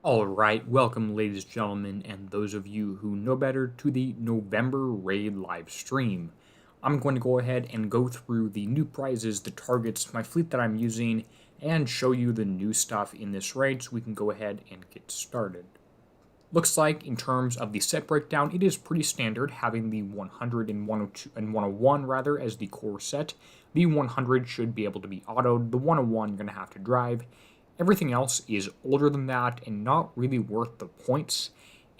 Alright, welcome ladies and gentlemen, and those of you who know better to the November raid live stream. I'm going to go ahead and go through the new prizes, the targets, my fleet that I'm using, and show you the new stuff in this raid so we can go ahead and get started. Looks like in terms of the set breakdown, it is pretty standard, having the 100 and 102 and 101 rather as the core set. The 100 should be able to be autoed, the 101 you're going to have to drive. Everything else is older than that and not really worth the points,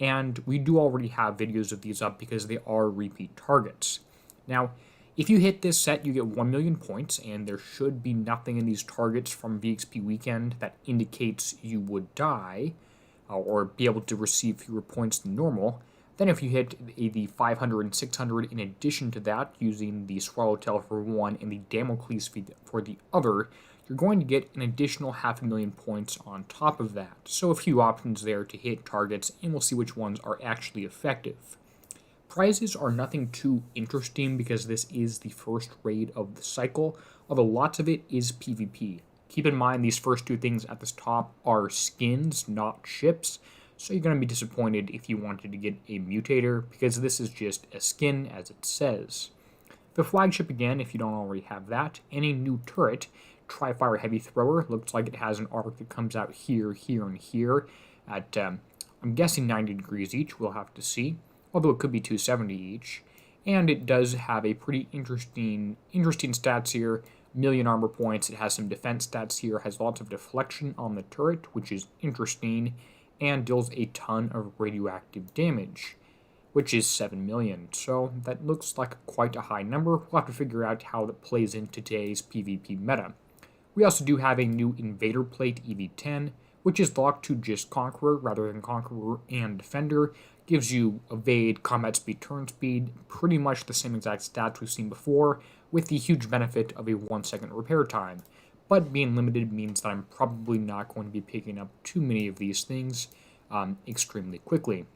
and we do already have videos of these up because they are repeat targets. Now, if you hit this set, you get 1 million points, and there should be nothing in these targets from VXP Weekend that indicates you would die, or be able to receive fewer points than normal. Then if you hit the 500 and 600 in addition to that, using the Swallowtail for one and the Damocles for the other, you're going to get an additional 500,000 points on top of that. So a few options there to hit targets, and we'll see which ones are actually effective. Prizes are nothing too interesting because this is the first raid of the cycle, although lots of it is PvP. Keep in mind these first two things at the top are skins, not ships, so you're going to be disappointed if you wanted to get a mutator, because this is just a skin as it says. The flagship again, if you don't already have that, and a new turret. Tri-fire heavy thrower, looks like it has an arc that comes out here, here, and here at, I'm guessing 90 degrees each, we'll have to see, although it could be 270 each, and it does have a pretty interesting stats here, million armor points, it has some defense stats here, has lots of deflection on the turret, which is interesting, and deals a ton of radioactive damage, which is 7 million, so that looks like quite a high number. We'll have to figure out how that plays into today's PvP meta. We also do have a new Invader Plate EV10, which is locked to just Conqueror rather than Conqueror and Defender. Gives you evade, combat speed, turn speed, pretty much the same exact stats we've seen before, with the huge benefit of a 1-second repair time. But being limited means that I'm probably not going to be picking up too many of these things extremely quickly.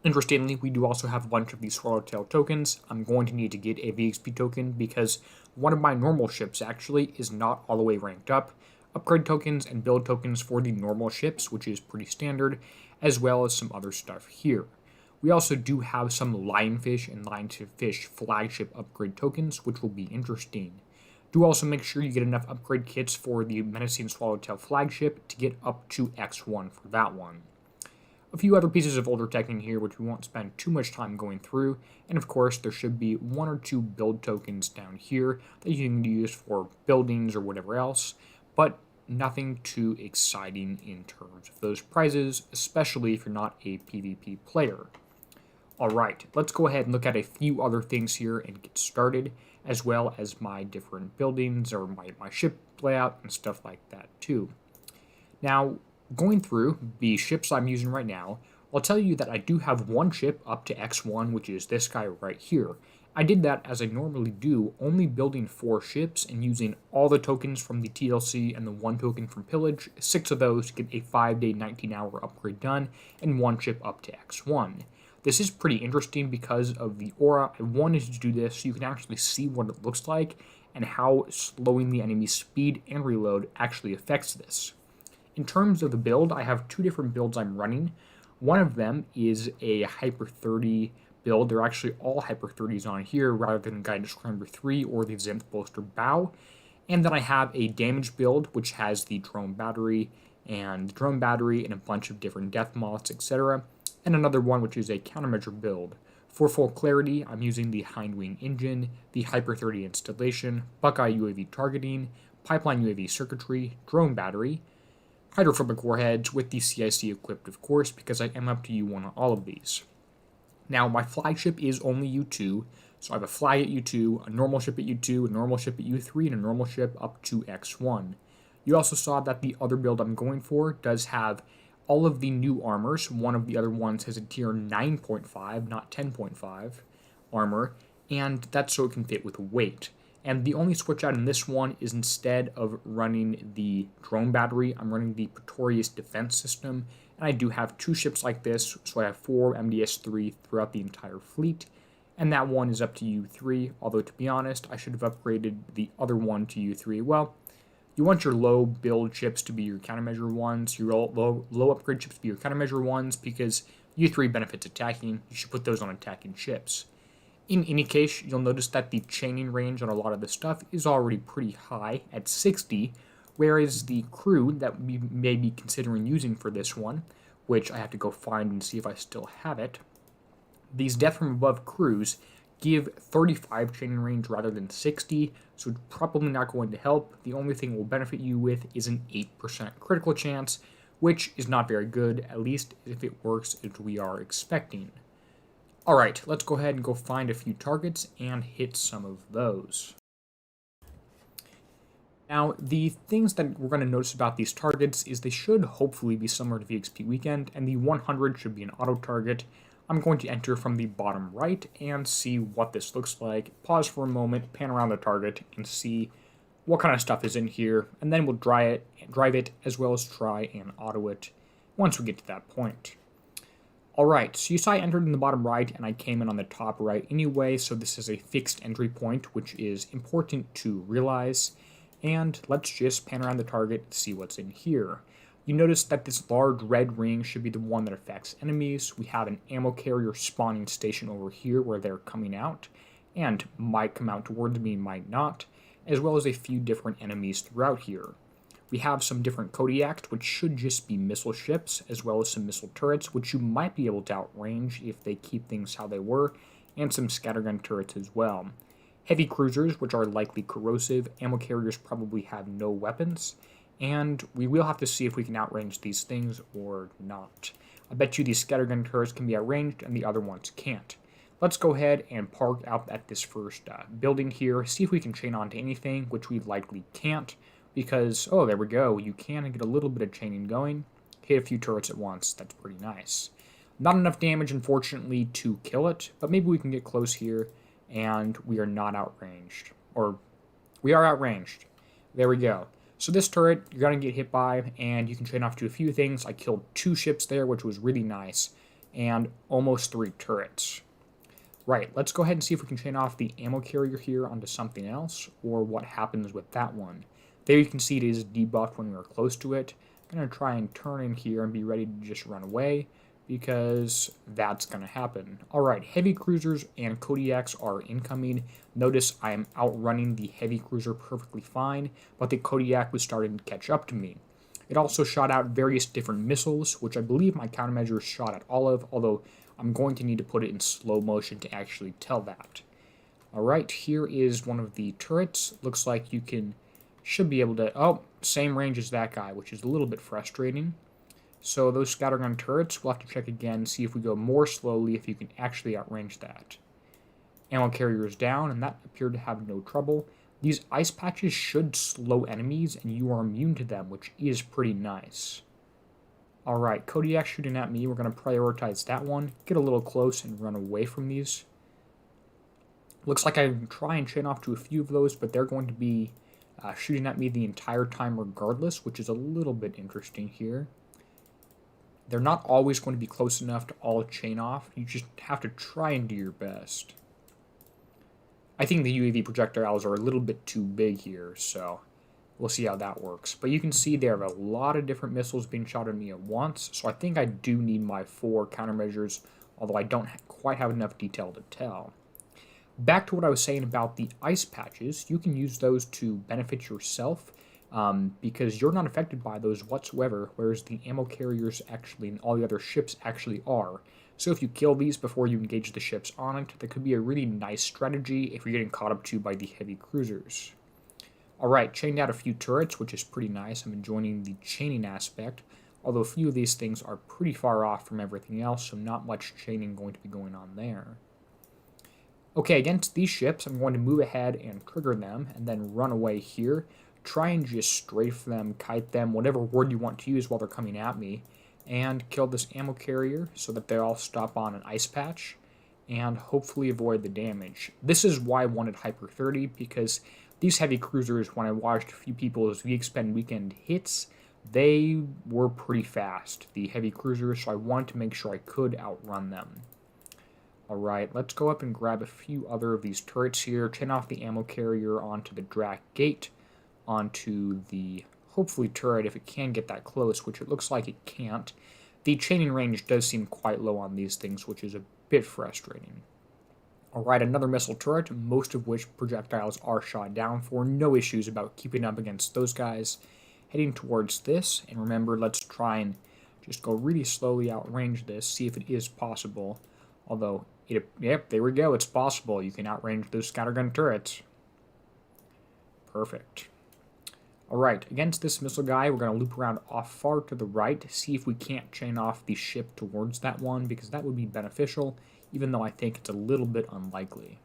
Interestingly, we do also have a bunch of these Swallowtail tokens. I'm going to need to get a VXP token because one of my normal ships actually is not all the way ranked up. Upgrade tokens and build tokens for the normal ships, which is pretty standard, as well as some other stuff here. We also do have some Lionfish and Lionfish flagship upgrade tokens, which will be interesting. Do also make sure you get enough upgrade kits for the Menacing Swallowtail flagship to get up to X1 for that one. A few other pieces of older tech in here which we won't spend too much time going through, and of course there should be 1 or 2 build tokens down here that you can use for buildings or whatever else, but nothing too exciting in terms of those prizes, especially if you're not a PvP player. Alright, let's go ahead and look at a few other things here and get started, as well as my different buildings or my ship layout and stuff like that too. Now, going through the ships I'm using right now, I'll tell you that I do have one ship up to X1, which is this guy right here. I did that as I normally do, only building 4 ships and using all the tokens from the TLC and the 1 token from Pillage, 6 of those to get a 5-day 19-hour upgrade done, and 1 ship up to X1. This is pretty interesting because of the aura. I wanted to do this so you can actually see what it looks like and how slowing the enemy's speed and reload actually affects this. In terms of the build, I have 2 different builds I'm running. One of them is a Hyper 30 build. They're actually all Hyper 30s on here rather than Guided Scrambler 3 or the Evevnt Bolster Bow. And then I have a damage build, which has the drone battery and a bunch of different death moths, etc. And another one, which is a countermeasure build. For full clarity, I'm using the Hindwing engine, the Hyper 30 installation, Buckeye UAV targeting, pipeline UAV circuitry, drone battery, hydrophobic warheads with the CIC equipped, of course, because I am up to U1 on all of these. Now, my flagship is only U2, so I have a flag at U2, a normal ship at U2, a normal ship at U3, and a normal ship up to X1. You also saw that the other build I'm going for does have all of the new armors. One of the other ones has a tier 9.5, not 10.5 armor, and that's so it can fit with weight. And the only switch out in this one is instead of running the drone battery, I'm running the Pretorius defense system. And I do have 2 ships like this, so I have 4 MDS-3 throughout the entire fleet. And that one is up to U3, although to be honest, I should have upgraded the other one to U3. Well, You want your low build ships to be your countermeasure ones, your low upgrade ships to be your countermeasure ones, because U3 benefits attacking. You should put those on attacking ships. In any case, you'll notice that the chaining range on a lot of this stuff is already pretty high at 60, whereas the crew that we may be considering using for this one, which I have to go find and see if I still have it, these death from above crews give 35 chaining range rather than 60, so it's probably not going to help. The only thing it will benefit you with is an 8% critical chance, which is not very good, at least if it works as we are expecting. Alright, let's go ahead and go find a few targets and hit some of those. Now, the things that we're going to notice about these targets is they should hopefully be similar to VXP Weekend, and the 100 should be an auto target. I'm going to enter from the bottom right and see what this looks like. Pause for a moment, pan around the target, and see what kind of stuff is in here, and then we'll drive it as well as try and auto it once we get to that point. Alright, so you saw I entered in the bottom right, and I came in on the top right anyway, so this is a fixed entry point, which is important to realize. And let's just pan around the target to see what's in here. You notice that this large red ring should be the one that affects enemies. We have an ammo carrier spawning station over here where they're coming out, and might come out towards me, might not, as well as a few different enemies throughout here. We have some different Kodiaks, which should just be missile ships, as well as some missile turrets, which you might be able to outrange if they keep things how they were, and some scattergun turrets as well. Heavy cruisers, which are likely corrosive. Ammo carriers probably have no weapons, and we will have to see if we can outrange these things or not. I bet you these scattergun turrets can be outranged and the other ones can't. Let's go ahead and park out at this first building here, see if we can chain onto anything, which we likely can't, because, oh, there we go, you can get a little bit of chaining going. Hit a few turrets at once, that's pretty nice. Not enough damage, unfortunately, to kill it, but maybe we can get close here, and we are not outranged. Or, we are outranged. There we go. So this turret, you're going to get hit by, and you can chain off to a few things. I killed 2 ships there, which was really nice, and almost 3 turrets. Right, let's go ahead and see if we can chain off the ammo carrier here onto something else, or what happens with that one. There you can see it is debuffed when we are close to it. I'm going to try and turn in here and be ready to just run away, because that's going to happen. Alright, heavy cruisers and Kodiaks are incoming. Notice I am outrunning the heavy cruiser perfectly fine, but the Kodiak was starting to catch up to me. It also shot out various different missiles, which I believe my countermeasures shot at all of, although I'm going to need to put it in slow motion to actually tell that. Alright, here is one of the turrets. Looks like you should be able to... Oh, same range as that guy, which is a little bit frustrating. So those scattergun turrets, we'll have to check again, see if we go more slowly, if you can actually outrange that. Ammo carrier is down, and that appeared to have no trouble. These ice patches should slow enemies, and you are immune to them, which is pretty nice. Alright, Kodiak shooting at me. We're going to prioritize that one, get a little close, and run away from these. Looks like I can try and chain off to a few of those, but they're going to be shooting at me the entire time regardless, which is a little bit interesting here. They're not always going to be close enough to all chain off. You just have to try and do your best. I think the UAV projectiles are a little bit too big here, so we'll see how that works. But you can see there are a lot of different missiles being shot at me at once, so I think I do need my 4 countermeasures, although I don't quite have enough detail to tell. Back to what I was saying about the ice patches, you can use those to benefit yourself, because you're not affected by those whatsoever, whereas the ammo carriers actually and all the other ships actually are. So if you kill these before you engage the ships on it, that could be a really nice strategy if you're getting caught up to by the heavy cruisers. Alright, chained out a few turrets, which is pretty nice. I'm enjoying the chaining aspect, although a few of these things are pretty far off from everything else, so not much chaining going to be going on there. Okay, against these ships, I'm going to move ahead and trigger them, and then run away here. Try and just strafe them, kite them, whatever word you want to use while they're coming at me, and kill this ammo carrier so that they all stop on an ice patch, and hopefully avoid the damage. This is why I wanted Hyper 30, because these heavy cruisers, when I watched a few people's VXP Weekend hits, they were pretty fast, the heavy cruisers, so I wanted to make sure I could outrun them. Alright, let's go up and grab a few other of these turrets here, chain off the ammo carrier onto the Drac gate. onto the, hopefully, turret if it can get that close, which it looks like it can't. The chaining range does seem quite low on these things, which is a bit frustrating. Alright, another missile turret, most of which projectiles are shot down for. No issues about keeping up against those guys. Heading towards this, and remember, let's try and just go really slowly outrange this, see if it is possible. Although, yep, there we go, it's possible. You can outrange those scattergun turrets. Perfect. Alright, against this missile guy, we're going to loop around off far to the right, see if we can't chain off the ship towards that one, because that would be beneficial, even though I think it's a little bit unlikely.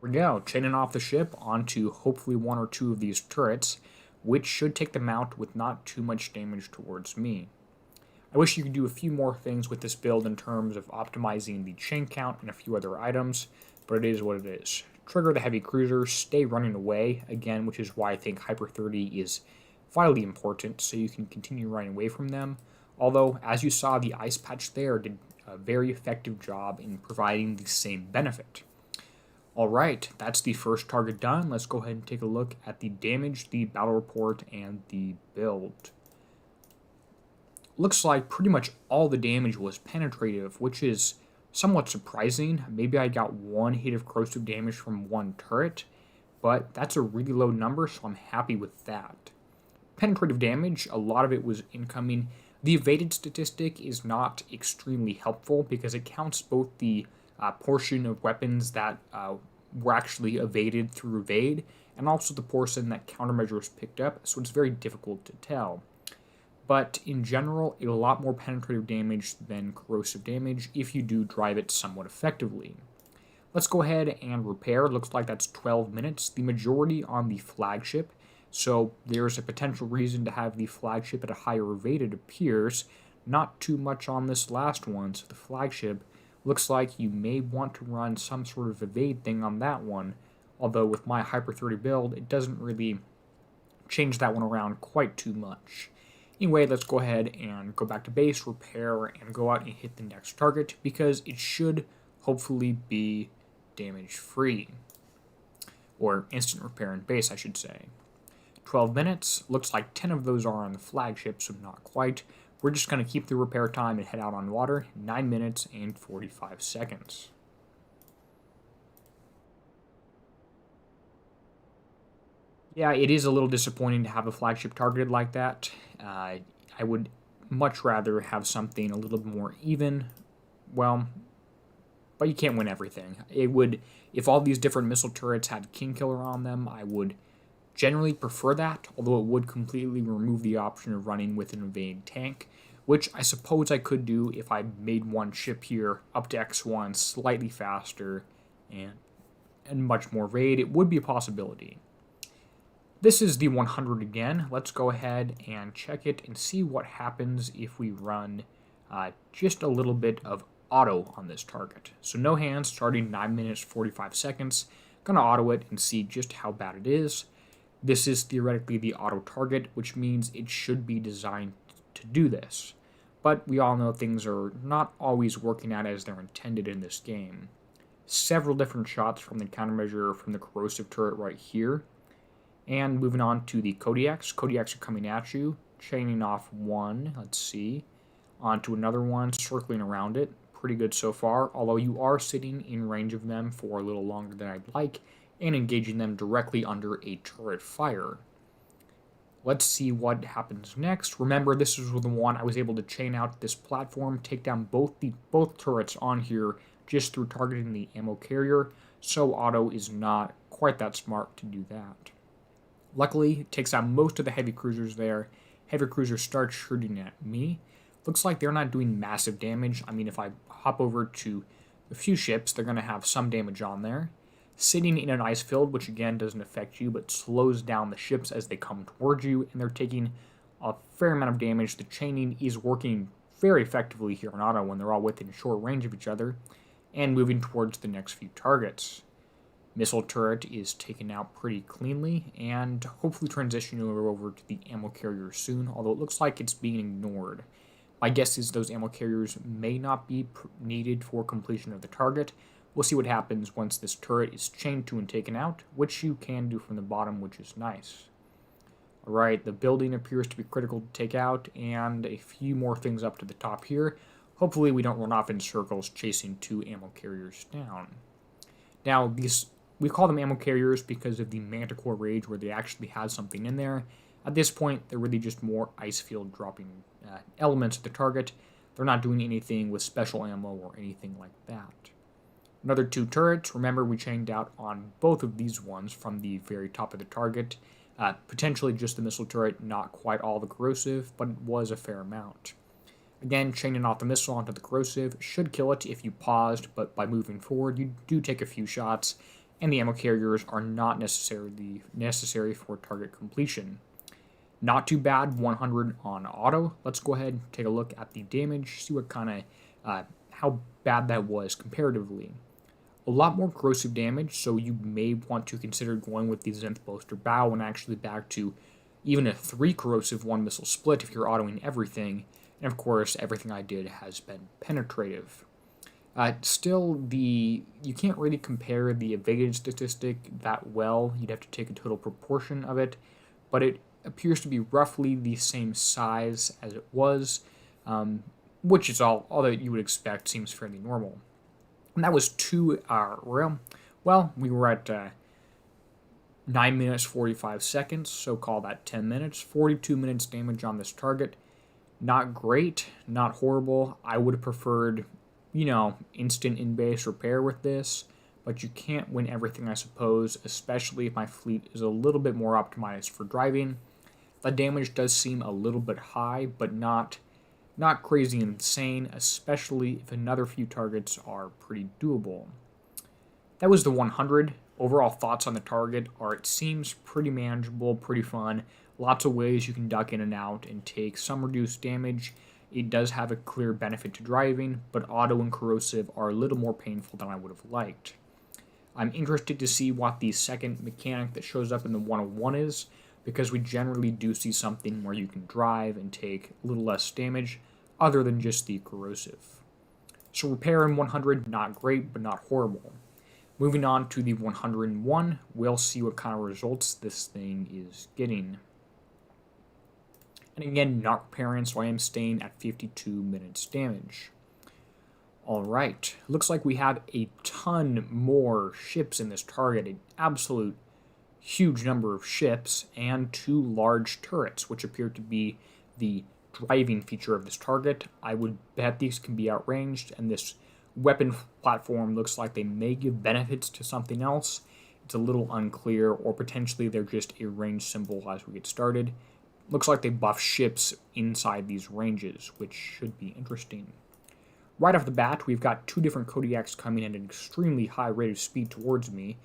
Here we go, chaining off the ship onto hopefully one or two of these turrets, which should take them out with not too much damage towards me. I wish you could do a few more things with this build in terms of optimizing the chain count and a few other items, but it is what it is. Trigger the heavy cruisers, stay running away, again, which is why I think Hyper 30 is vitally important, so you can continue running away from them. Although, as you saw, the ice patch there did a very effective job in providing the same benefit. Alright, that's the first target done. Let's go ahead and take a look at the damage, the battle report, and the build. Looks like pretty much all the damage was penetrative, which is somewhat surprising. Maybe I got one hit of corrosive damage from one turret, but that's a really low number, so I'm happy with that. Penetrative damage, a lot of it was incoming. The evaded statistic is not extremely helpful because it counts both the portion of weapons that were actually evaded through evade, and also the portion that countermeasures picked up, so it's very difficult to tell. But in general, a lot more penetrative damage than corrosive damage if you do drive it somewhat effectively. Let's go ahead and repair. Looks like that's 12 minutes, the majority on the flagship, so there's a potential reason to have the flagship at a higher evade, it appears. Not too much on this last one, so the flagship looks like you may want to run some sort of evade thing on that one, although with my Hyper 30 build, it doesn't really change that one around quite too much. Anyway, let's go ahead and go back to base, repair, and go out and hit the next target, because it should hopefully be damage-free. Or instant repair in base, I should say. 12 minutes, looks like 10 of those are on the flagship, so not quite. We're just going to keep the repair time and head out on water, 9 minutes and 45 seconds. Yeah, it is a little disappointing to have a flagship targeted like that. I would much rather have something a little more even. Well, but you can't win everything. It would, if all these different missile turrets had King Killer on them, I would generally prefer that, although it would completely remove the option of running with an evade tank, which I suppose I could do if I made one ship here up to X1 slightly faster and much more raid. It would be a possibility. This is the 100 again. Let's go ahead and check it and see what happens if we run just a little bit of auto on this target. So no hands, starting 9 minutes 45 seconds. Gonna auto it and see just how bad it is. This is theoretically the auto target, which means it should be designed to do this. But we all know things are not always working out as they're intended in this game. Several different shots from the countermeasure from the corrosive turret right here. And moving on to the Kodiaks. Kodiaks are coming at you, chaining off one, let's see, onto another one, circling around it. Pretty good so far, although you are sitting in range of them for a little longer than I'd like, and engaging them directly under a turret fire. Let's see what happens next. Remember, this is the one I was able to chain out this platform, take down both turrets on here just through targeting the ammo carrier, so auto is not quite that smart to do that. Luckily, it takes out most of the heavy cruisers there. Heavy cruisers start shooting at me. Looks like they're not doing massive damage. I mean, if I hop over to a few ships, they're going to have some damage on there. Sitting in an ice field, which again doesn't affect you, but slows down the ships as they come towards you, and they're taking a fair amount of damage. The chaining is working very effectively here on auto when they're all within short range of each other, and moving towards the next few targets. Missile turret is taken out pretty cleanly, and hopefully transitioning over to the ammo carrier soon, although it looks like it's being ignored. My guess is those ammo carriers may not be needed for completion of the target. We'll see what happens once this turret is chained to and taken out, which you can do from the bottom, which is nice. Alright, the building appears to be critical to take out, and a few more things up to the top here. Hopefully we don't run off in circles chasing 2 ammo carriers down. Now, we call them ammo carriers because of the Manticore Rage, where they actually have something in there. At this point, they're really just more ice field dropping elements at the target. They're not doing anything with special ammo or anything like that. Another 2 turrets. Remember, we chained out on both of these ones from the very top of the target. Potentially just the missile turret, not quite all the corrosive, but it was a fair amount. Again, chaining off the missile onto the corrosive should kill it if you paused, but by moving forward, you do take a few shots, and the ammo carriers are not necessarily necessary for target completion. Not too bad, 100 on auto. Let's go ahead and take a look at the damage, see what kind of, how bad that was comparatively. A lot more corrosive damage, so you may want to consider going with the Zenith Bolster Bow and actually back to even a 3 corrosive 1 missile split if you're autoing everything. And of course, everything I did has been penetrative. Still, you can't really compare the evaded statistic that well. You'd have to take a total proportion of it, but it appears to be roughly the same size as it was, which is all that you would expect. Seems fairly normal. And that was 2 well, we were at 9 minutes 45 seconds, so call that 10 minutes. 42 minutes damage on this target. Not great, not horrible. I would have preferred, instant in-base repair with this, but you can't win everything, I suppose, especially if my fleet is a little bit more optimized for driving. The damage does seem a little bit high, but not crazy insane, especially if another few targets are pretty doable. That was the 100. Overall thoughts on the target are it seems pretty manageable, pretty fun. Lots of ways you can duck in and out and take some reduced damage. It does have a clear benefit to driving, but auto and corrosive are a little more painful than I would have liked. I'm interested to see what the second mechanic that shows up in the 101 is, because we generally do see something where you can drive and take a little less damage, other than just the corrosive. So repair in 100, not great, but not horrible. Moving on to the 101, we'll see what kind of results this thing is getting. And again, not repairing, so I am staying at 52 minutes damage. Alright, looks like we have a ton more ships in this target, an absolute huge number of ships, and 2 large turrets, which appear to be the driving feature of this target. I would bet these can be outranged, and this weapon platform looks like they may give benefits to something else. It's a little unclear, or potentially they're just a range symbol as we get started. Looks like they buff ships inside these ranges, which should be interesting. Right off the bat, we've got 2 different Kodiaks coming at an extremely high rate of speed towards me.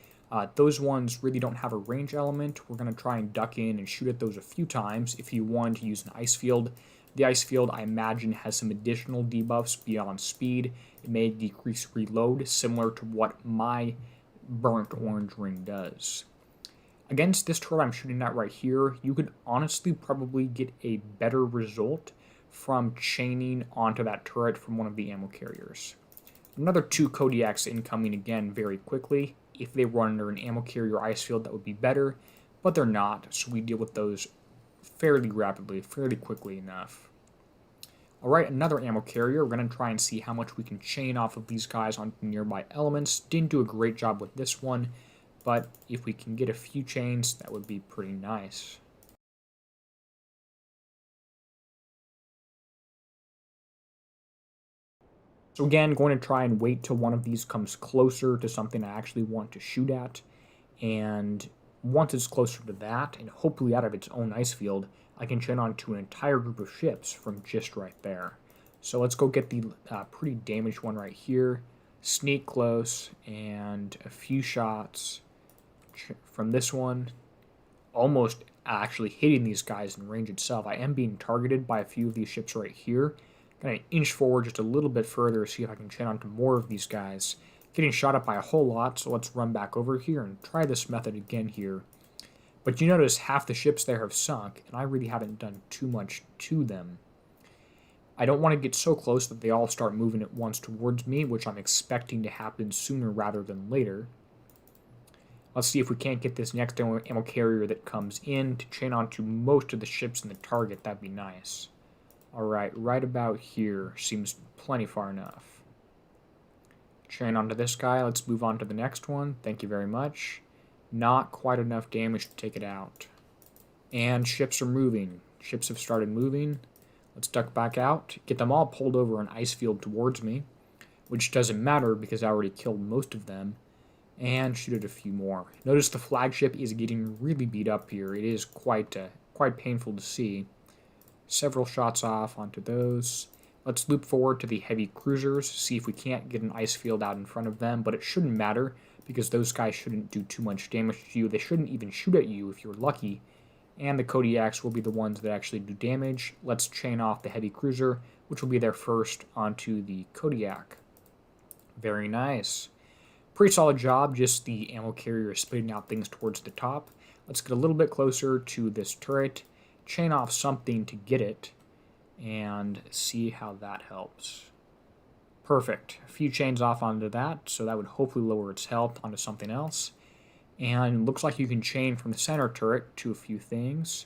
Those ones really don't have a range element. We're going to try and duck in and shoot at those a few times if you want to use an ice field. The ice field, I imagine, has some additional debuffs beyond speed. It may decrease reload, similar to what my burnt orange ring does. Against this turret I'm shooting at right here, you could honestly probably get a better result from chaining onto that turret from one of the ammo carriers. Another 2 Kodiaks incoming again very quickly. If they run under an ammo carrier ice field, that would be better, but they're not, so we deal with those fairly rapidly, fairly quickly enough. Alright, another ammo carrier. We're going to try and see how much we can chain off of these guys onto nearby elements. Didn't do a great job with this one, but if we can get a few chains, that would be pretty nice. So again, going to try and wait till one of these comes closer to something I actually want to shoot at, and once it's closer to that, and hopefully out of its own ice field, I can chain onto an entire group of ships from just right there. So let's go get the pretty damaged one right here, sneak close, and a few shots from this one, almost actually hitting these guys in range itself. I am being targeted by a few of these ships right here. Gonna inch forward just a little bit further, see if I can chain onto more of these guys. Getting shot at by a whole lot, so let's run back over here and try this method again here. But you notice half the ships there have sunk, and I really haven't done too much to them. I don't want to get so close that they all start moving at once towards me, which I'm expecting to happen sooner rather than later. Let's see if we can't get this next ammo carrier that comes in to chain onto most of the ships in the target. That'd be nice. Alright, right about here seems plenty far enough. Chain onto this guy. Let's move on to the next one. Thank you very much. Not quite enough damage to take it out. And ships are moving. Ships have started moving. Let's duck back out. Get them all pulled over an ice field towards me, which doesn't matter because I already killed most of them. And shoot at a few more. Notice the flagship is getting really beat up here. It is quite painful to see. Several shots off onto those. Let's loop forward to the heavy cruisers, see if we can't get an ice field out in front of them, but it shouldn't matter because those guys shouldn't do too much damage to you. They shouldn't even shoot at you if you're lucky, and the Kodiaks will be the ones that actually do damage. Let's chain off the heavy cruiser, which will be there first, onto the Kodiak. Very nice. Pretty solid job, just the ammo carrier spitting out things towards the top. Let's get a little bit closer to this turret, chain off something to get it, and see how that helps. Perfect. A few chains off onto that, so that would hopefully lower its health onto something else. And looks like you can chain from the center turret to a few things.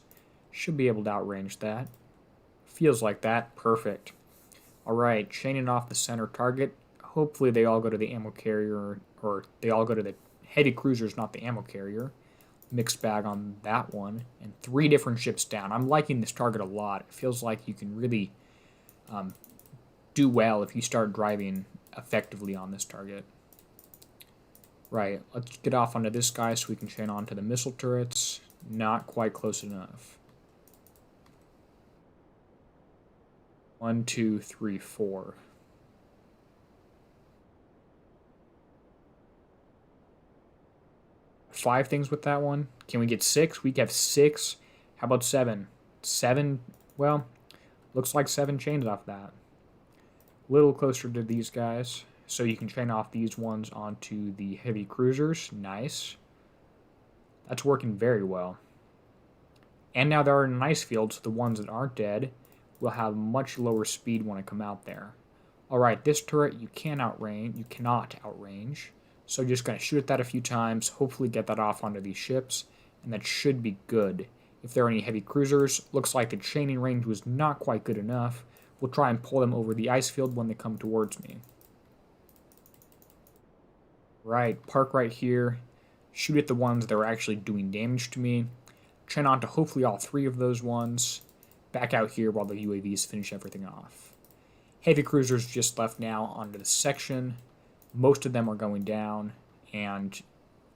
Should be able to outrange that. Feels like that. Perfect. Alright, chaining off the center target. Hopefully they all go to the ammo carrier, or they all go to the heavy cruisers, not the ammo carrier. Mixed bag on that one. And 3 different ships down. I'm liking this target a lot. It feels like you can really do well if you start driving effectively on this target. Right, let's get off onto this guy so we can chain on to the missile turrets. Not quite close enough. 1, 2, 3, 4. Five things with that one. Can we get 6? We have 6. How about 7? 7, well, looks like 7 chains off that. A little closer to these guys. So you can chain off these ones onto the heavy cruisers. Nice. That's working very well. And now they're in an ice field, so the ones that aren't dead will have much lower speed when I come out there. Alright, this turret you cannot outrange. So just going to shoot at that a few times, hopefully get that off onto these ships, and that should be good. If there are any heavy cruisers, looks like the chaining range was not quite good enough. We'll try and pull them over the ice field when they come towards me. Right, park right here, shoot at the ones that are actually doing damage to me, chain on to hopefully all 3 of those ones, back out here while the UAVs finish everything off. Heavy cruisers just left now onto the section. Most of them are going down, and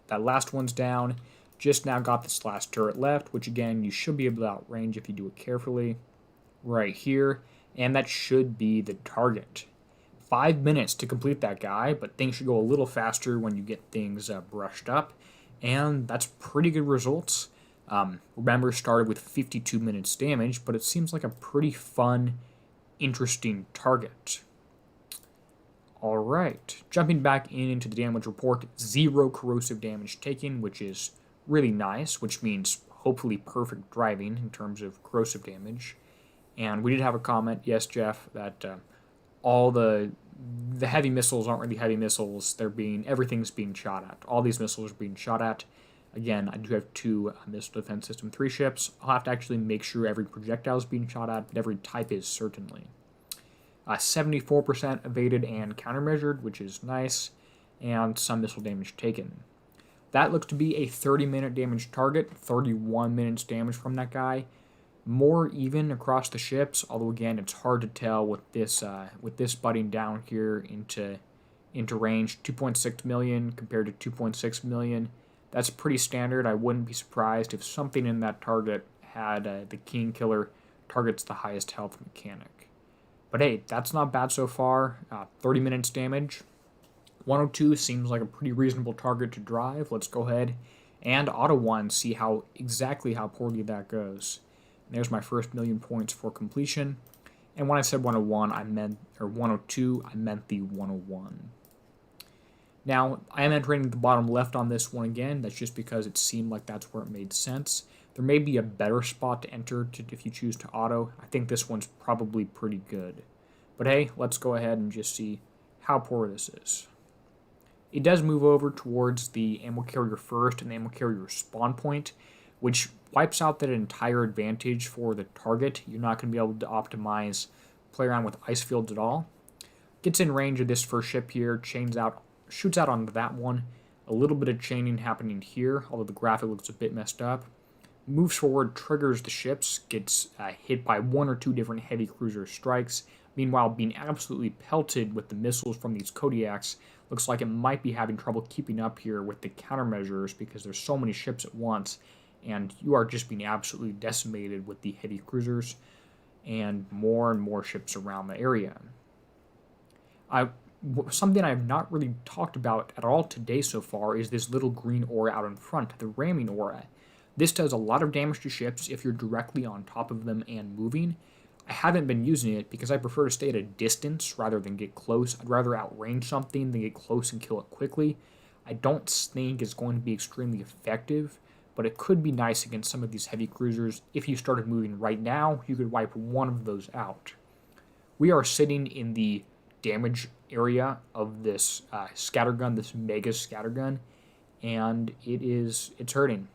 that last one's down. Just now got this last turret left, which again, you should be able to outrange if you do it carefully. Right here, and that should be the target. 5 minutes to complete that guy, but things should go a little faster when you get things brushed up, and that's pretty good results. Remember, started with 52 minutes damage, but it seems like a pretty fun, interesting target. Alright, jumping back into the damage report, 0 corrosive damage taken, which is really nice, which means hopefully perfect driving in terms of corrosive damage. And we did have a comment, yes, Jeff, that all the heavy missiles aren't really heavy missiles. Everything's being shot at. All these missiles are being shot at. Again, I do have 2 Missile Defense System 3 ships. I'll have to actually make sure every projectile is being shot at, but every type is certainly. 74% evaded and countermeasured, which is nice, and some missile damage taken. That looks to be a 30-minute damage target, 31 minutes damage from that guy. More even across the ships, although again, it's hard to tell with this butting down here into range. 2.6 million compared to 2.6 million. That's pretty standard. I wouldn't be surprised if something in that target had the King Killer targets the highest health mechanic. But hey, that's not bad so far. 30 minutes damage. 102 seems like a pretty reasonable target to drive. Let's go ahead and auto one, see exactly how poorly that goes. And there's my first 1,000,000 points for completion. And when I said 101, I meant, or 102, I meant the 101. Now, I am entering the bottom left on this one again. That's just because it seemed like that's where it made sense. There may be a better spot to enter if you choose to auto. I think this one's probably pretty good. But hey, let's go ahead and just see how poor this is. It does move over towards the ammo carrier first and the ammo carrier spawn point, which wipes out that entire advantage for the target. You're not going to be able to optimize, play around with ice fields at all. Gets in range of this first ship here, chains out, shoots out onto that one. A little bit of chaining happening here, although the graphic looks a bit messed up. Moves forward, triggers the ships, gets hit by 1 or 2 different heavy cruiser strikes. Meanwhile, being absolutely pelted with the missiles from these Kodiaks, looks like it might be having trouble keeping up here with the countermeasures because there's so many ships at once, and you are just being absolutely decimated with the heavy cruisers and more ships around the area. Something I've not really talked about at all today so far is this little green aura out in front, the ramming aura. This does a lot of damage to ships if you're directly on top of them and moving. I haven't been using it because I prefer to stay at a distance rather than get close. I'd rather outrange something than get close and kill it quickly. I don't think it's going to be extremely effective, but it could be nice against some of these heavy cruisers. If you started moving right now, you could wipe one of those out. We are sitting in the damage area of this scattergun, this mega scattergun, and it's hurting.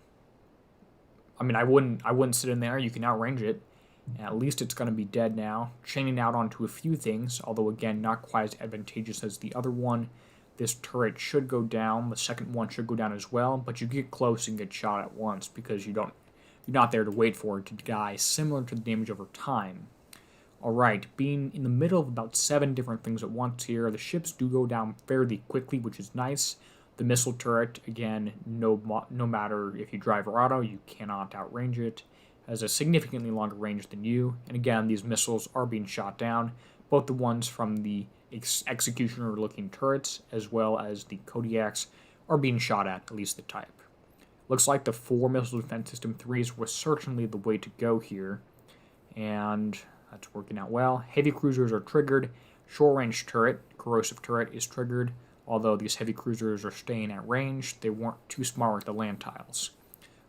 I mean, I wouldn't sit in there. You can outrange it. At least it's going to be dead now. Chaining out onto a few things, although again, not quite as advantageous as the other one. This turret should go down. The second one should go down as well, but you get close and get shot at once because you're not there to wait for it to die, similar to the damage over time. Alright, being in the middle of about 7 different things at once here, the ships do go down fairly quickly, which is nice. The missile turret, again, no matter if you drive or auto, you cannot outrange it. Has a significantly longer range than you, and again, these missiles are being shot down, both the ones from the executioner-looking turrets, as well as the Kodiaks, are being shot at least the type. Looks like the 4 Missile Defense System 3s was certainly the way to go here, and that's working out well. Heavy cruisers are triggered. Short-range turret, corrosive turret, is triggered, although these heavy cruisers are staying at range. They weren't too smart with the land tiles.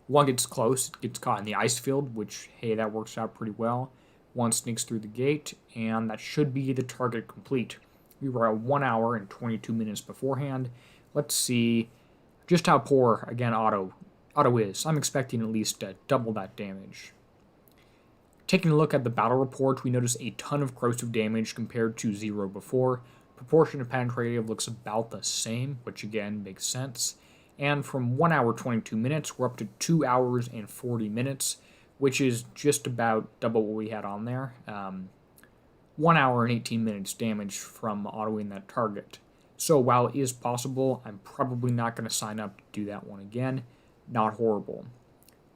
One gets close, it gets caught in the ice field, which, hey, that works out pretty well. One sneaks through the gate, and that should be the target complete. We were at 1 hour and 22 minutes beforehand. Let's see just how poor, again, auto is. I'm expecting at least double that damage. Taking a look at the battle report, we notice a ton of corrosive damage compared to 0 before. Proportion of penetrative looks about the same, which again makes sense. And from 1 hour 22 minutes, we're up to 2 hours and 40 minutes, which is just about double what we had on there. 1 hour and 18 minutes damage from autoing that target. So while it is possible, I'm probably not going to sign up to do that one again. Not horrible.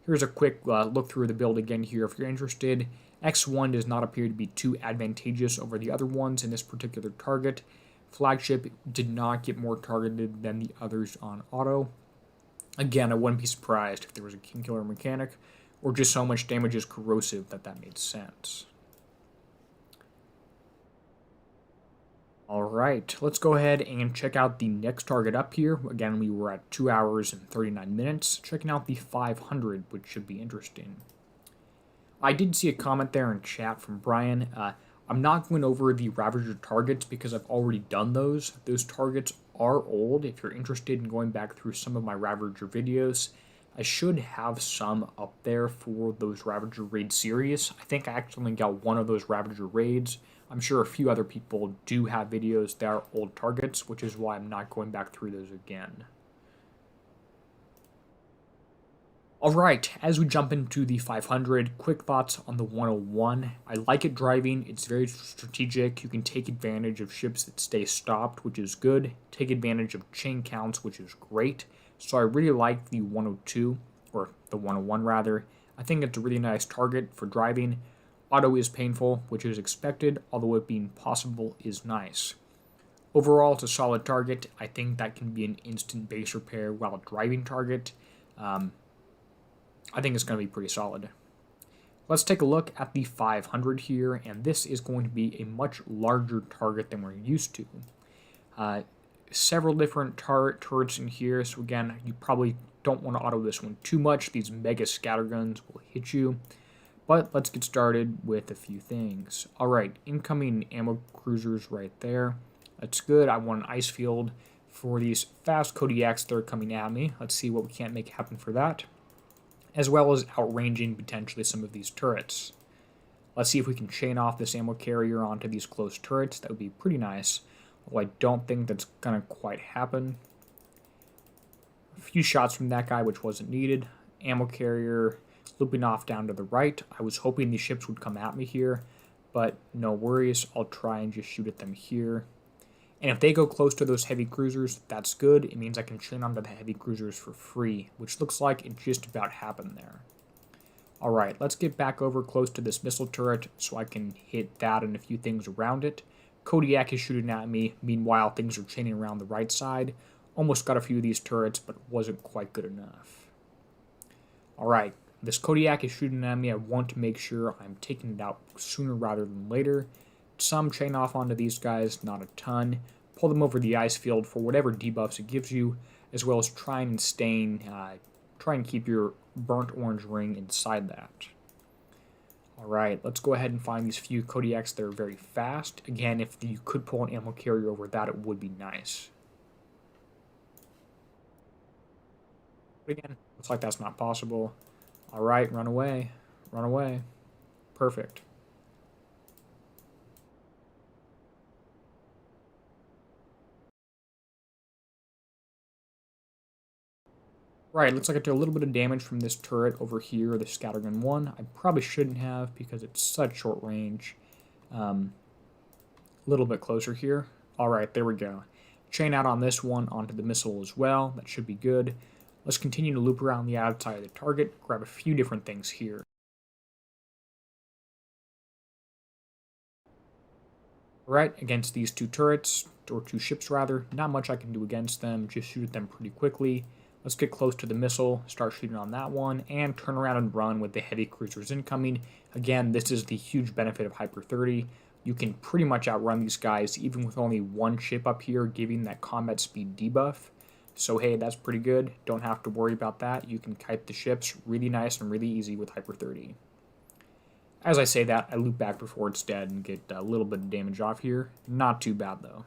Here's a quick look through the build again here if you're interested. X1 does not appear to be too advantageous over the other ones in this particular target. Flagship did not get more targeted than the others on auto. Again, I wouldn't be surprised if there was a king killer mechanic or just so much damage is corrosive that made sense. Alright, let's go ahead and check out the next target up here. Again, we were at 2 hours and 39 minutes. Checking out the 500, which should be interesting. I did see a comment there in chat from Brian. I'm not going over the Ravager targets because I've already done those. Those targets are old. If you're interested in going back through some of my Ravager videos, I should have some up there for those Ravager raid series. I think I actually got one of those Ravager raids. I'm sure a few other people do have videos that are old targets, which is why I'm not going back through those again. Alright, as we jump into the 500, quick thoughts on the 101. I like it driving, it's very strategic, you can take advantage of ships that stay stopped, which is good, take advantage of chain counts, which is great. So I really like the 102, or the 101 rather. I think it's a really nice target for driving. Auto is painful, which is expected, although it being possible is nice. Overall, it's a solid target. I think that can be an instant base repair while driving target. I think it's going to be pretty solid. Let's take a look at the 500 here, and this is going to be a much larger target than we're used to. Several different turrets in here, so again, you probably don't want to auto this one too much. These mega scatterguns will hit you. But let's get started with a few things. Alright, incoming ammo cruisers right there. That's good. I want an ice field for these fast Kodiaks that are coming at me. Let's see what we can't make happen for that. As well as outranging potentially some of these turrets. Let's see if we can chain off this ammo carrier onto these close turrets. That would be pretty nice. Although I don't think that's going to quite happen. A few shots from that guy, which wasn't needed. Ammo carrier looping off down to the right. I was hoping these ships would come at me here, but no worries. I'll try and just shoot at them here. And if they go close to those heavy cruisers, that's good. It means I can chain onto the heavy cruisers for free, which looks like it just about happened there. Alright, let's get back over close to this missile turret so I can hit that and a few things around it. Kodiak is shooting at me. Meanwhile, things are chaining around the right side. Almost got a few of these turrets, but wasn't quite good enough. Alright, this Kodiak is shooting at me. I want to make sure I'm taking it out sooner rather than later. Some chain off onto these guys, not a ton. Pull them over the ice field for whatever debuffs it gives you, as well as try and keep your burnt orange ring inside that. Alright, let's go ahead and find these few Kodiaks that are very fast. Again, if you could pull an ammo carrier over that, it would be nice. But again, looks like that's not possible. Alright, run away. Run away. Perfect. Right, looks like I took a little bit of damage from this turret over here, the Scattergun 1. I probably shouldn't have because it's such short range. A little bit closer here. Alright, there we go. Chain out on this one onto the missile as well. That should be good. Let's continue to loop around the outside of the target, grab a few different things here. Alright, against these two turrets, or two ships rather, not much I can do against them, just shoot at them pretty quickly. Let's get close to the missile, start shooting on that one, and turn around and run with the heavy cruisers incoming. Again, this is the huge benefit of Hyper 30. You can pretty much outrun these guys even with only one ship up here giving that combat speed debuff. So hey, that's pretty good. Don't have to worry about that. You can kite the ships really nice and really easy with Hyper 30. As I say that, I loop back before it's dead and get a little bit of damage off here. Not too bad though.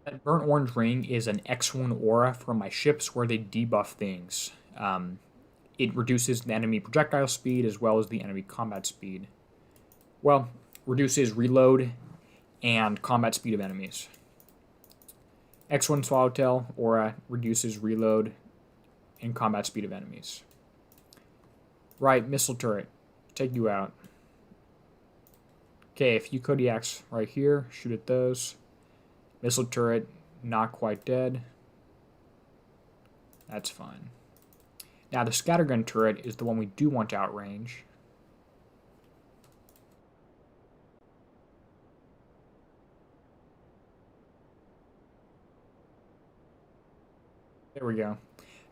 That burnt orange ring is an X1 aura from my ships where they debuff things. It reduces the enemy projectile speed as well as the enemy combat speed. Well, reduces reload and combat speed of enemies. X1 Swallowtail aura reduces reload and combat speed of enemies. Right, missile turret. Take you out. Okay, a few Kodiaks right here. Shoot at those. Missile turret, not quite dead. That's fine. Now the scattergun turret is the one we do want to outrange. There we go.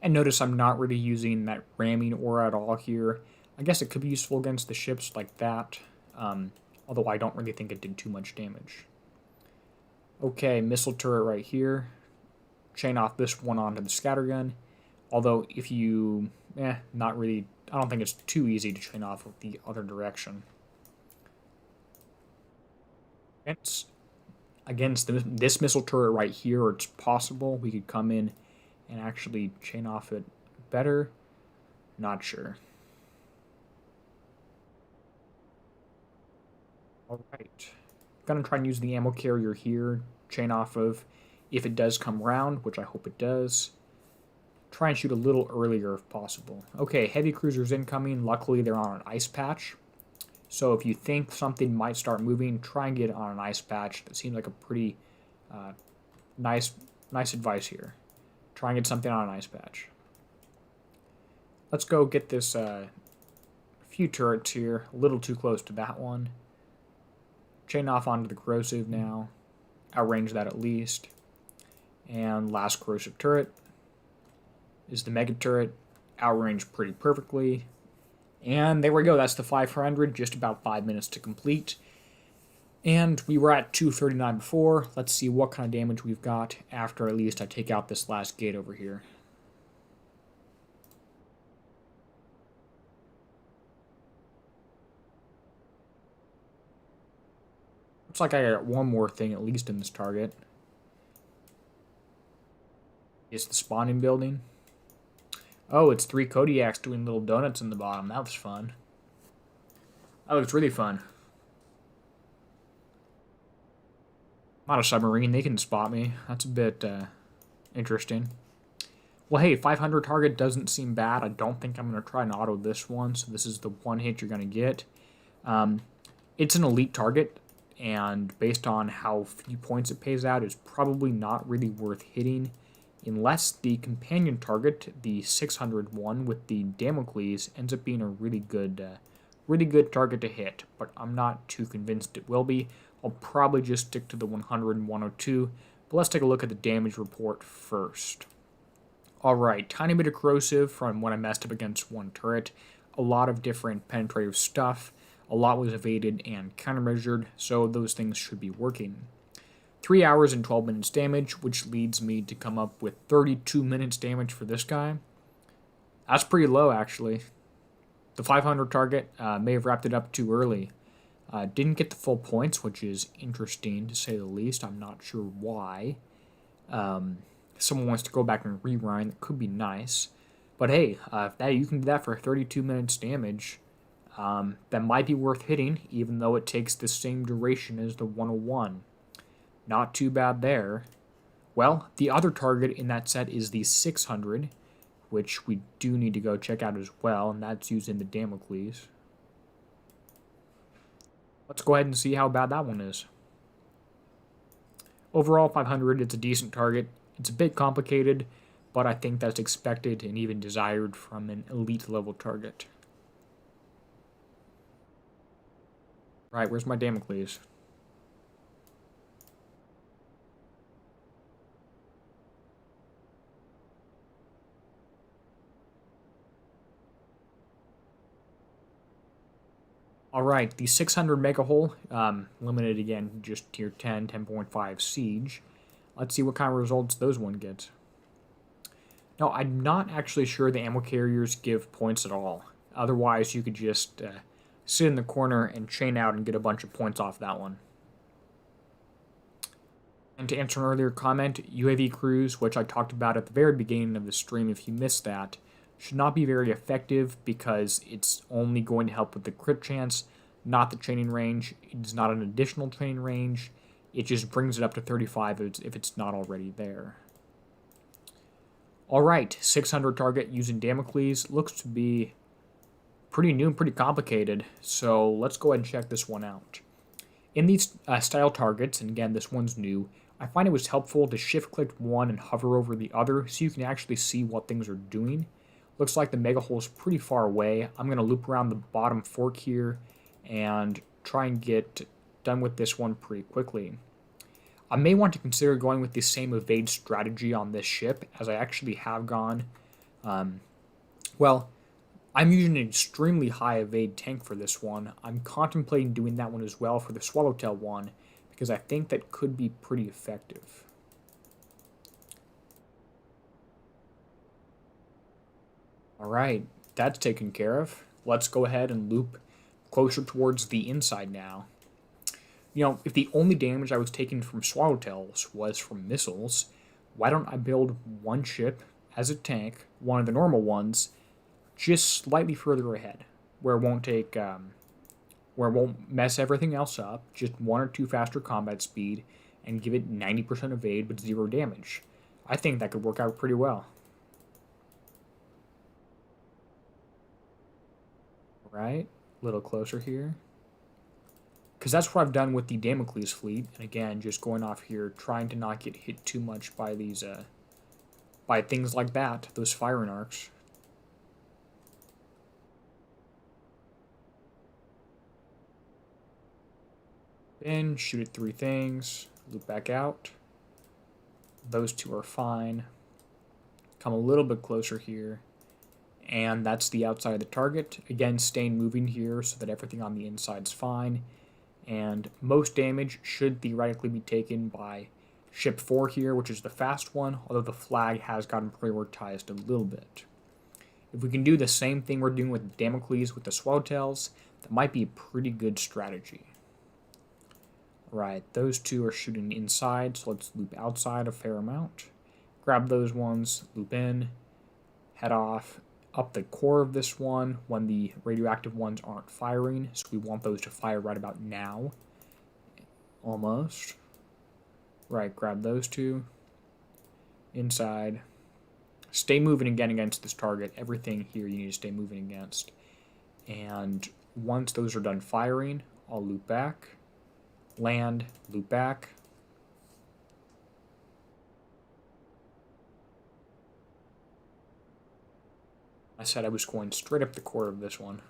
And notice I'm not really using that ramming aura at all here. I guess it could be useful against the ships like that, although I don't really think it did too much damage. Okay, missile turret right here. Chain off this one onto the scattergun. Although if you, not really, I don't think it's too easy to chain off with the other direction. Against this missile turret right here, it's possible we could come in and actually chain off it better. Not sure. Alright. Gonna try and use the ammo carrier here, chain off of if it does come round, which I hope it does. Try and shoot a little earlier if possible. Okay, heavy cruisers incoming. Luckily they're on an ice patch. So if you think something might start moving, try and get it on an ice patch. That seems like a pretty nice advice here. Try and get something on an ice patch. Let's go get this few turrets here. A little too close to that one. Chain off onto the corrosive now. Outrange that at least. And last corrosive turret is the mega turret. Outrange pretty perfectly. And there we go. That's the 500. Just about 5 minutes to complete. And we were at 239 before. Let's see what kind of damage we've got after at least I take out this last gate over here. Looks like I got one more thing at least in this target. It's the spawning building. Oh, it's 3 Kodiaks doing little donuts in the bottom. That was fun. That looks really fun. I'm not a submarine. They can spot me. That's a bit interesting. Well, hey, 500 target doesn't seem bad. I don't think I'm going to try and auto this one. So this is the one hit you're going to get. It's an elite target. And based on how few points it pays out, it's probably not really worth hitting. Unless the companion target, the 600 one with the damocles, ends up being a really good target to hit. But I'm not too convinced it will be. I'll probably just stick to the 100 and 102. But let's take a look at the damage report first. Alright, tiny bit of corrosive from when I messed up against one turret. A lot of different penetrative stuff. A lot was evaded and countermeasured, so those things should be working. 3 hours and 12 minutes damage, which leads me to come up with 32 minutes damage for this guy. That's pretty low, actually. The 500 target may have wrapped it up too early. Didn't get the full points, which is interesting to say the least. I'm not sure why. If someone wants to go back and rewind, that could be nice. But hey, if you can do that for 32 minutes damage, that might be worth hitting, even though it takes the same duration as the 101. Not too bad there. Well, the other target in that set is the 600, which we do need to go check out as well, and that's using the damocles. Let's go ahead and see how bad that one is. Overall, 500, it's a decent target. It's a bit complicated, but I think that's expected and even desired from an elite level target. Right, where's my damocles? Alright, the 600 mega hull, limited again, just tier 10, 10.5 siege. Let's see what kind of results those one gets. No, I'm not actually sure the ammo carriers give points at all. Otherwise, you could just sit in the corner and chain out and get a bunch of points off that one. And to answer an earlier comment, UAV crews, which I talked about at the very beginning of the stream if you missed that, should not be very effective because it's only going to help with the crit chance, not the chaining range. It's not an additional chaining range. It just brings it up to 35 if it's not already there. Alright, 600 target using Damocles. Looks to be pretty new and pretty complicated, so let's go ahead and check this one out. In these style targets, and again this one's new, I find it was helpful to shift-click one and hover over the other so you can actually see what things are doing. Looks like the mega hole is pretty far away. I'm going to loop around the bottom fork here and try and get done with this one pretty quickly. I may want to consider going with the same evade strategy on this ship, as I actually have gone. Well, I'm using an extremely high evade tank for this one. I'm contemplating doing that one as well for the Swallowtail one, because I think that could be pretty effective. Alright, that's taken care of. Let's go ahead and loop closer towards the inside now. You know, if the only damage I was taking from Swallowtails was from missiles, why don't I build one ship as a tank, one of the normal ones, just slightly further ahead, where it won't take, where it won't mess everything else up, just 1 or 2 faster combat speed, and give it 90% evade with 0 damage. I think that could work out pretty well. Right, a little closer here. Because that's what I've done with the Damocles fleet, and again, just going off here, trying to not get hit too much by these, by things like that, those firing arcs. Then shoot at 3 things, loop back out. Those 2 are fine. Come a little bit closer here. And that's the outside of the target. Again, staying moving here so that everything on the inside is fine. And most damage should theoretically be taken by ship 4 here, which is the fast one, although the flag has gotten prioritized a little bit. If we can do the same thing we're doing with Damocles with the Swallowtails, that might be a pretty good strategy. Right, those two are shooting inside, so let's loop outside a fair amount. Grab those ones, loop in, head off, up the core of this one when the radioactive ones aren't firing, so we want those to fire right about now. Almost. Right, grab those two. Inside. Stay moving again against this target. Everything here you need to stay moving against. And once those are done firing, I'll loop back. Land, loop back. I said I was going straight up the core of this one.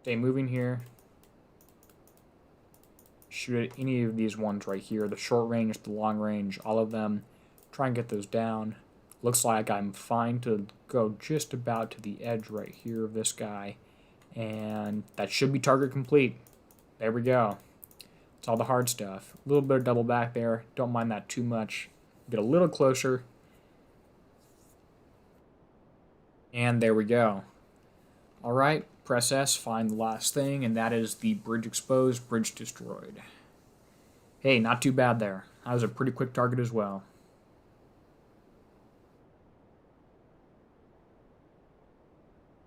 Stay moving here. Shoot at any of these ones right here. The short range, the long range, all of them. Try and get those down. Looks like I'm fine to go just about to the edge right here of this guy. And that should be target complete. There we go. It's all the hard stuff. A little bit of double back there. Don't mind that too much. Get a little closer. And there we go. Alright, press S, find the last thing, and that is the bridge exposed, bridge destroyed. Hey, not too bad there. That was a pretty quick target as well.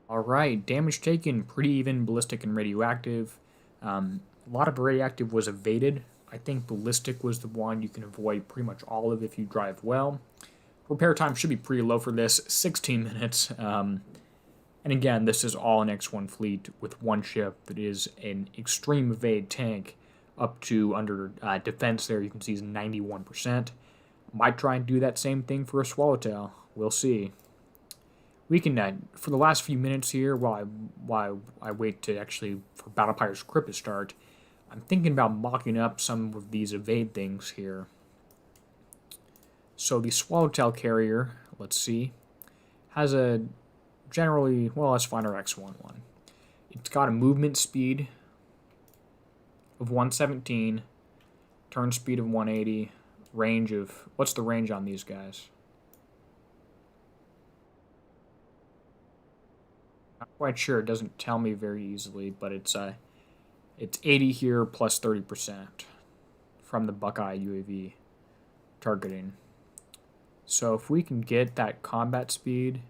Alright, damage taken, pretty even, ballistic and radioactive. A lot of radioactive was evaded. I think ballistic was the one you can avoid pretty much all of if you drive well. Repair time should be pretty low for this, 16 minutes. And again, this is all an X1 fleet with one ship that is an extreme evade tank up to under defense there. You can see is 91%. Might try and do that same thing for a Swallowtail. We'll see. We can, for the last few minutes here, while I wait to actually for Battle Pirate's Crypt to start, I'm thinking about mocking up some of these evade things here. So the Swallowtail carrier, let's see, has a generally, well, let's find our X1 one. It's got a movement speed of 117, turn speed of 180, range of, what's the range on these guys? Not quite sure, it doesn't tell me very easily, but it's 80 here plus 30% from the Buckeye UAV targeting. So if we can get that combat speed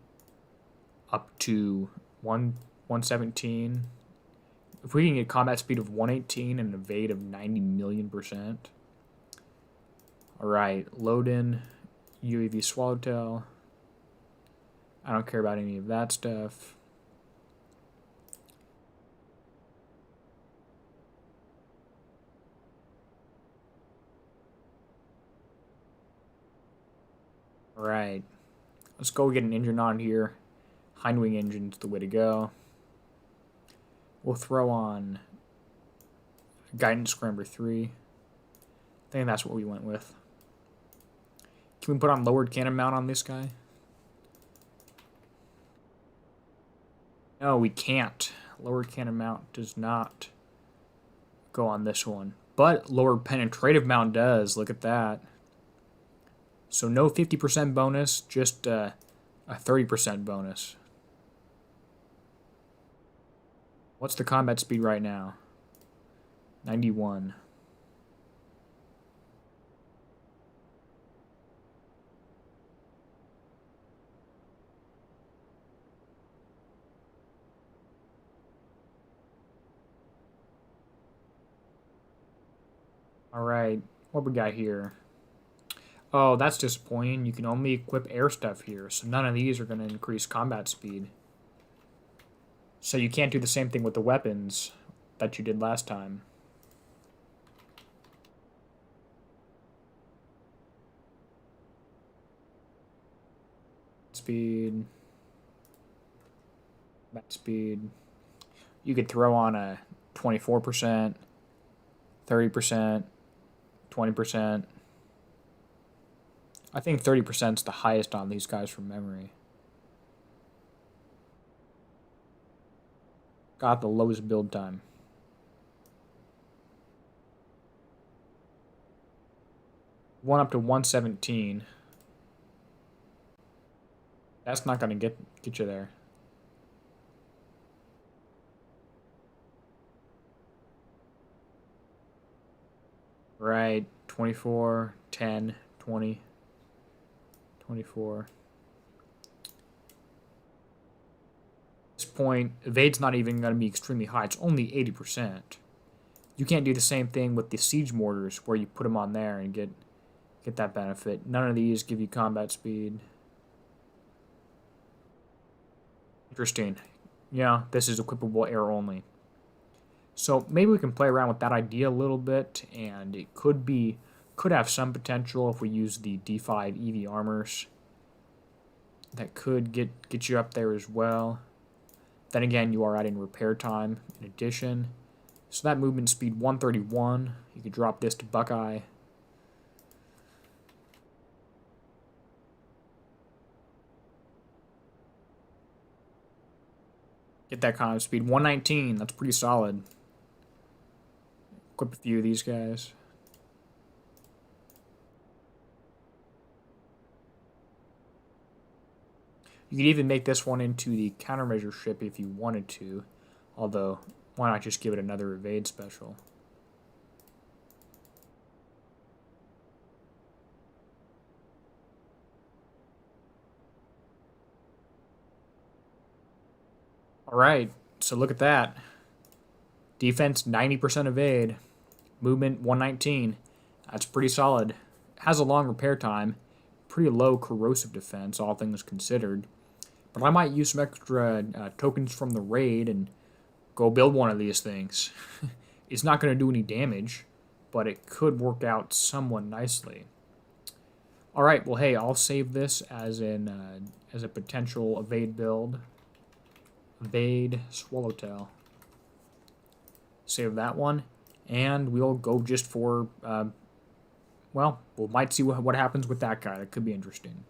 up to 117, if we can get combat speed of 118 and an evade of 90 million%. Alright, load in UAV Swallowtail. I don't care about any of that stuff. Alright, let's go get an engine on here. Hindwing engine's the way to go. We'll throw on Guidance Scrambler 3. I think that's what we went with. Can we put on lowered cannon mount on this guy? No, we can't. Lowered cannon mount does not go on this one. But lowered penetrative mount does. Look at that. So no 50% bonus, just a 30% bonus. What's the combat speed right now? 91. Alright, what we got here? Oh, that's disappointing. You can only equip air stuff here, so none of these are going to increase combat speed. So you can't do the same thing with the weapons that you did last time. Speed. Combat speed. You could throw on a 24%, 30%, 20%. I think 30% is the highest on these guys from memory. Got the lowest build time. One up to 117. That's not gonna get you there. Right, 24, 10, 20, 24. At this point, evade's not even going to be extremely high. It's only 80%. You can't do the same thing with the siege mortars where you put them on there and get that benefit. None of these give you combat speed. Interesting. Yeah, this is equipable air only. So maybe we can play around with that idea a little bit, and it could have some potential if we use the D5 EV armors. That could get you up there as well. Then again, you are adding repair time in addition. So that movement speed 131. You could drop this to Buckeye. Get that kind of speed. 119. That's pretty solid. Equip a few of these guys. You could even make this one into the countermeasure ship if you wanted to. Although, why not just give it another evade special? Alright, so look at that. Defense 90% evade. Movement 119. That's pretty solid. Has a long repair time. Pretty low corrosive defense, all things considered. But I might use some extra tokens from the raid and go build one of these things. It's not going to do any damage, but it could work out somewhat nicely. Alright, well hey, I'll save this as a potential evade build. Evade Swallowtail. Save that one. And we'll go just for, well, we might see what happens with that guy. That could be interesting.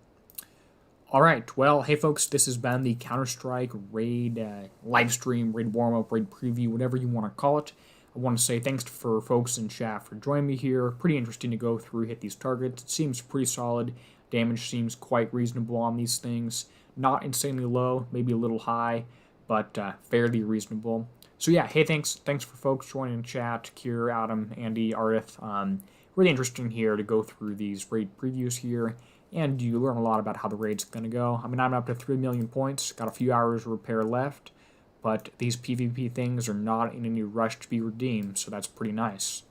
Alright, well, hey folks, this has been the Counterstrike raid live stream, raid warm-up, raid preview, whatever you want to call it. I want to say thanks for folks in chat for joining me here. Pretty interesting to go through, hit these targets. It seems pretty solid. Damage seems quite reasonable on these things. Not insanely low, maybe a little high, but fairly reasonable. So yeah, hey, thanks for folks joining in chat. Kier, Adam, Andy, Ardith. Really interesting here to go through these raid previews here, and you learn a lot about how the raid's going to go. I mean, I'm up to 3 million points, got a few hours of repair left, but these PvP things are not in any rush to be redeemed, so that's pretty nice.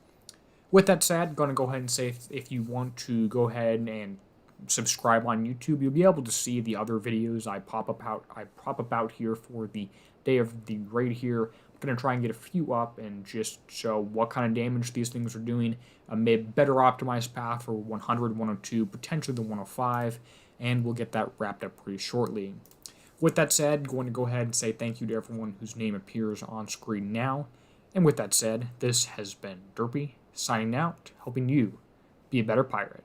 With that said, I'm going to go ahead and say if you want to go ahead and subscribe on YouTube, you'll be able to see the other videos I pop about here for the day of the raid here. I'm going to try and get a few up and just show what kind of damage these things are doing. A better optimized path for 100, 102, potentially the 105, and we'll get that wrapped up pretty shortly. With that said, going to go ahead and say thank you to everyone whose name appears on screen now. And with that said, this has been Derpy, signing out, helping you be a better pirate.